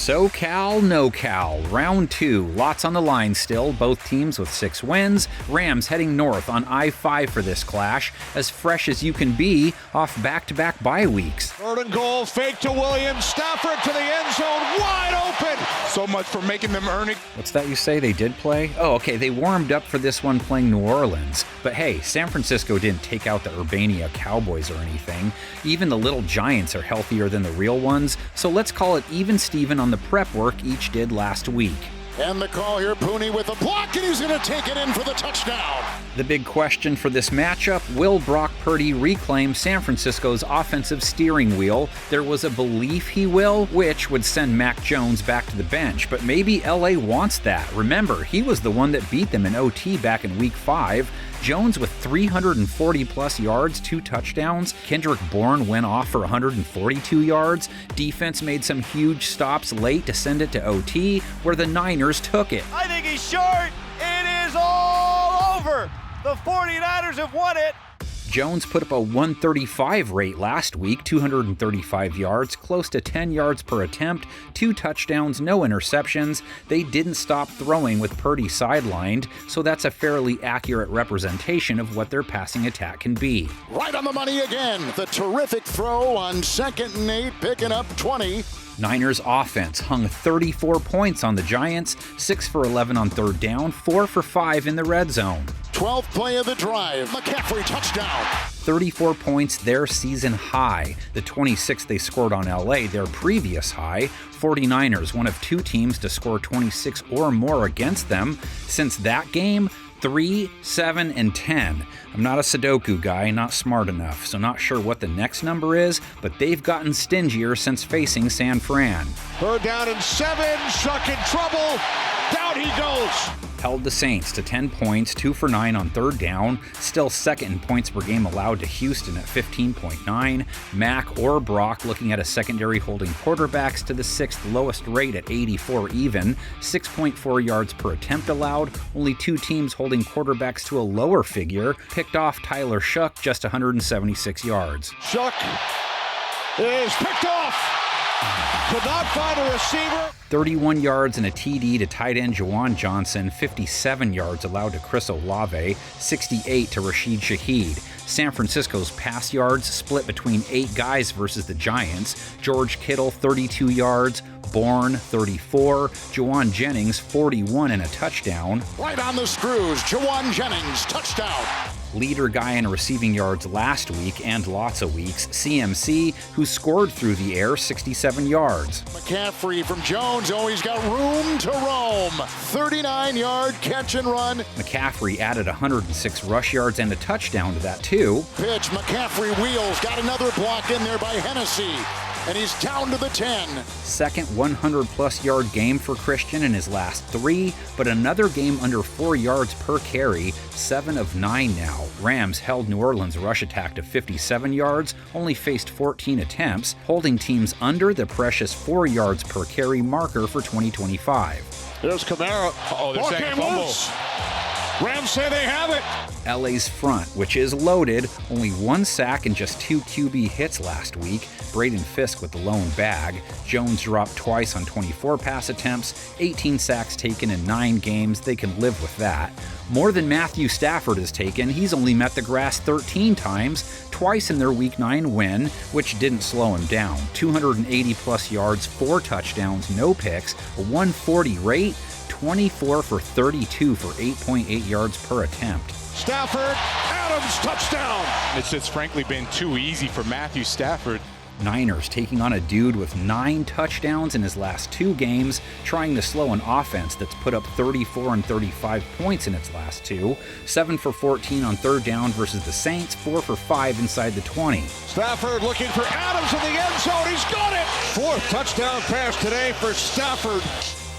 SoCal, NoCal, round 2. Lots on the line still, both teams with 6 wins. Rams heading north on I-5 for this clash, as fresh as you can be off back-to-back bye weeks. 3rd and goal, fake to Williams, Stafford to the end zone, wide open! So much for making them earn it. What's that you say they did play? Oh, okay, they warmed up for this one playing New Orleans. But hey, San Francisco didn't take out the Urbania Cowboys or anything. Even the little Giants are healthier than the real ones, so let's call it even Steven on the prep work each did last week. And the call here, Pooney with a block, and he's going to take it in for the touchdown. The big question for this matchup, will Brock Purdy reclaim San Francisco's offensive steering wheel? There was a belief he will, which would send Mac Jones back to the bench, but maybe LA wants that. Remember, he was the one that beat them in OT back in Week 5. Jones with 340-plus yards, 2 touchdowns. Kendrick Bourne went off for 142 yards. Defense made some huge stops late to send it to OT, where the Niners took it. I think he's short. It is all over. The 49ers have won it. Jones put up a 135 rate last week, 235 yards, close to 10 yards per attempt, 2 touchdowns, no interceptions. They didn't stop throwing with Purdy sidelined, so that's a fairly accurate representation of what their passing attack can be. Right on the money again. The terrific throw on 2nd and 8, picking up 20. Niners offense hung 34 points on the Giants, 6 for 11 on 3rd down, 4 for 5 in the red zone. 12th play of the drive, McCaffrey touchdown. 34 points, their season high. The 26 they scored on LA, their previous high. 49ers, one of 2 teams to score 26 or more against them. Since that game, 3, 7, and 10. I'm not a Sudoku guy, not smart enough, so not sure what the next number is, but they've gotten stingier since facing San Fran. 3rd down and 7, Shuck in trouble, down he goes. Held the Saints to 10 points, 2 for 9 on 3rd down, still second in points per game allowed to Houston at 15.9. Mac or Brock looking at a secondary holding quarterbacks to the 6th lowest rate at 84 even, 6.4 yards per attempt allowed, only 2 teams holding quarterbacks to a lower figure, picked off Tyler Shuck just 176 yards. Shuck is picked off. Could not find a receiver. 31 yards and a TD to tight end Juwan Johnson, 57 yards allowed to Chris Olave, 68 to Rashid Shaheed. San Francisco's pass yards split between 8 guys versus the Giants. George Kittle, 32 yards. Bourne, 34. Juwan Jennings, 41 and a touchdown. Right on the screws, Juwan Jennings, touchdown. Leader guy in receiving yards last week and lots of weeks, CMC, who scored through the air 67 yards. McCaffrey from Jones, he's got room to roam. 39-yard catch and run. McCaffrey added 106 rush yards and a touchdown to that too. Pitch, McCaffrey wheels, got another block in there by Hennessy. And he's down to the 10. Second 100-plus yard game for Christian in his last 3, but another game under 4 yards per carry, 7 of 9 now. Rams held New Orleans' rush attack to 57 yards, only faced 14 attempts, holding teams under the precious 4 yards per carry marker for 2025. There's Kamara. They're saying fumble. Rams say they have it. LA's front, which is loaded, only 1 sack and just 2 QB hits last week. Braden Fisk with the lone bag. Jones dropped twice on 24 pass attempts, 18 sacks taken in 9 games. They can live with that. More than Matthew Stafford has taken. He's only met the grass 13 times, twice in their Week 9 win, which didn't slow him down. 280-plus yards, 4 touchdowns, no picks, a 140 rate, 24 for 32 for 8.8 yards per attempt. Stafford, Adams, touchdown. It's frankly been too easy for Matthew Stafford. Niners taking on a dude with 9 touchdowns in his last 2 games, trying to slow an offense that's put up 34 and 35 points in its last 2. 7 for 14 on 3rd down versus the Saints, 4 for 5 inside the 20. Stafford looking for Adams in the end zone. He's got it. 4th touchdown pass today for Stafford.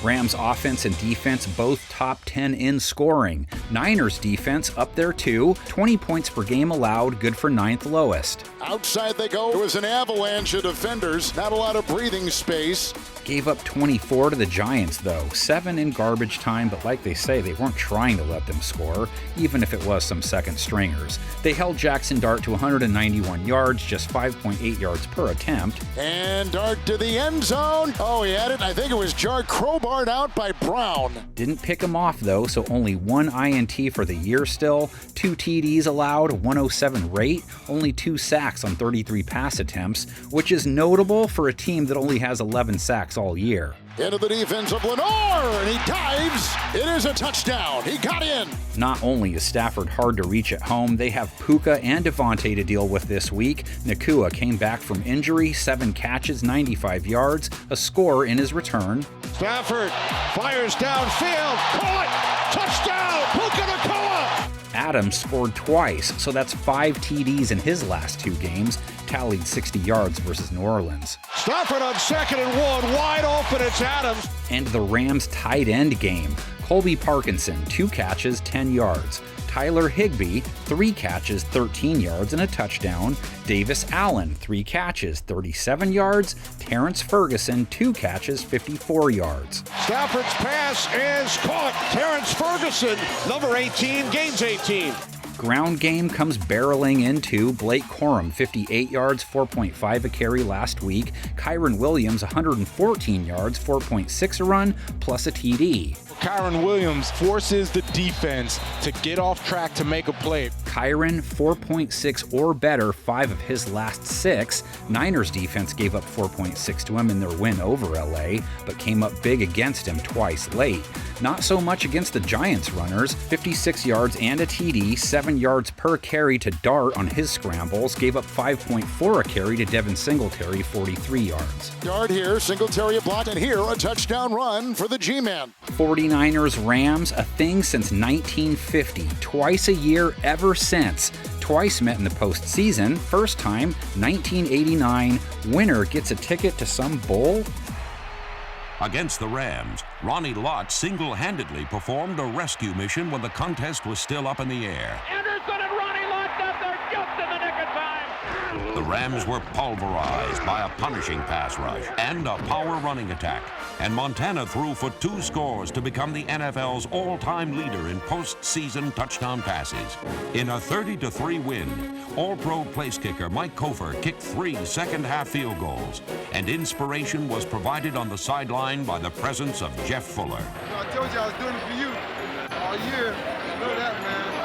Rams offense and defense both top 10 in scoring. Niners defense up there too, 20 points per game allowed, good for 9th lowest. Outside they go. It was an avalanche of defenders, not a lot of breathing space. Gave up 24 to the Giants, though, 7 in garbage time, but like they say, they weren't trying to let them score, even if it was some second stringers. They held Jackson Dart to 191 yards, just 5.8 yards per attempt. And Dart to the end zone. Oh, he had it. I think it was jarred crowbarred out by Brown. Didn't pick him off, though, so only 1 INT for the year still, 2 TDs allowed, 107 rate, only 2 sacks on 33 pass attempts, which is notable for a team that only has 11 sacks all year. Into the defense of Lenore, and he dives. It is a touchdown. He got in. Not only is Stafford hard to reach at home, they have Puka and Devontae to deal with this week. Nakua came back from injury, 7 catches, 95 yards, a score in his return. Stafford fires downfield. Call it. Touchdown. Puka Nakua. Adams scored twice, so that's 5 TDs in his last 2 games, tallied 60 yards versus New Orleans. Stafford on 2nd and 1, wide open, it's Adams. And the Rams tight end game. Colby Parkinson, 2 catches, 10 yards. Tyler Higbee, 3 catches, 13 yards and a touchdown. Davis Allen, 3 catches, 37 yards. Terrence Ferguson, 2 catches, 54 yards. Stafford's pass is caught. Terrence Ferguson, number 18, gains 18. Ground game comes barreling into Blake Corum, 58 yards, 4.5 a carry last week. Kyron Williams, 114 yards, 4.6 a run, plus a TD. Kyron Williams forces the defense to get off track to make a play. Kyron, 4.6 or better, 5 of his last 6. Niners defense gave up 4.6 to him in their win over LA, but came up big against him twice late. Not so much against the Giants runners, 56 yards and a TD, 7 yards per carry to Dart on his scrambles, gave up 5.4 a carry to Devin Singletary, 43 yards. Dart here, Singletary a block, and here a touchdown run for the G-Man. 49ers Rams, a thing since 1950, twice a year ever since. Twice met in the postseason, first time 1989. Winner gets a ticket to some bowl. Against the Rams, Ronnie Lott single-handedly performed a rescue mission when the contest was still up in the air. Anderson and Ronnie Lott got there just in the nick of time. The Rams were pulverized by a punishing pass rush and a power running attack, and Montana threw for 2 scores to become the NFL's all-time leader in postseason touchdown passes. In a 30-3 win, All-Pro place kicker Mike Kofer kicked 3 second-half field goals, and inspiration was provided on the sideline by the presence of Jeff Fuller. I told you I was doing it for you all year. You know that, man.